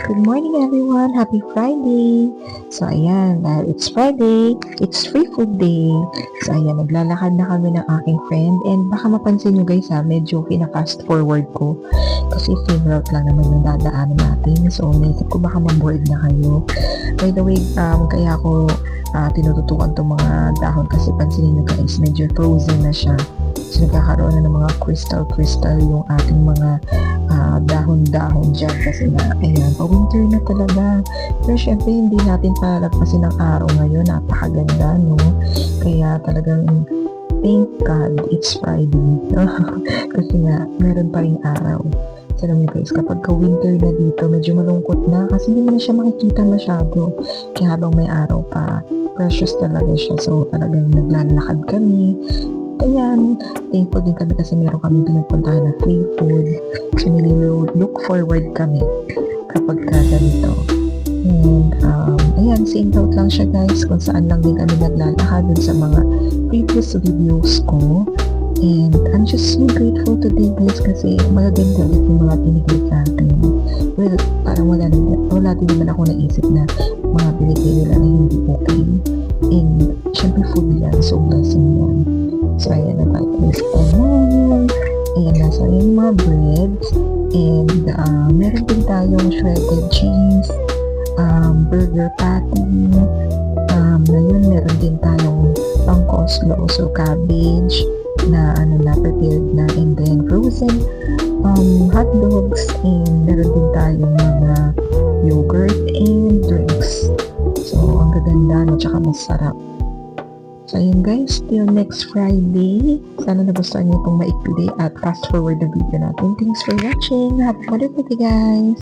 Good morning everyone! Happy Friday! So ayan, dahil it's Friday, it's free food day. So ayan, naglalakad na kami ng aking friend and baka mapansin nyo guys medyo pina-fast forward ko. Kasi same route lang naman yung dadaanan natin. So naisip ko baka ma-bored na kayo. By the way, kaya ako tinututukan itong mga dahon kasi pansinin nyo guys, medyo frozen na siya. So nagkakaroon na ng mga crystal yung ating mga dahon-dahon dyan kasi na, ayan, winter na talaga. Pero syempre, hindi natin palagpasin ang araw ngayon. Napakaganda, no? Kaya talagang, thank God, it's Friday. Kasi nga, meron pa rin araw. So, alam niyo guys, kapag ka-winter na dito, medyo malungkot na kasi hindi mo na siya makikita masyado. Kaya habang may araw pa, precious talaga siya. So, talagang naglalakad kami. Ayan, thankful din kami kasi meron kami pinupuntahan na free food. So, look forward kami kapag ganito. And, ayan, same route lang siya guys, kung saan lang din kami naglalakad dun sa mga previous videos ko. And, I'm just so grateful today guys kasi magaganda ulit yung mga binigay sa akin. Well, parang wala din naman ako naisip na mga binigay nila na hindi okay. And, syempre food yan, so blessing yan. So, ayan na tayo is onion. Ayan, nasa yung mga breads. And, meron din tayong shredded cheese, burger patty. Ngayon, meron din tayong pang coleslaw, so cabbage na prepared na, and then frozen hot dogs, and meron din tayong mga yogurt and drinks. So, ang gaganda, no, tsaka masarap. So, ayun guys, till next Friday. Sana nagustuhan niyo itong maikli at fast forward na video natin. Thanks for watching. Have a wonderful day guys!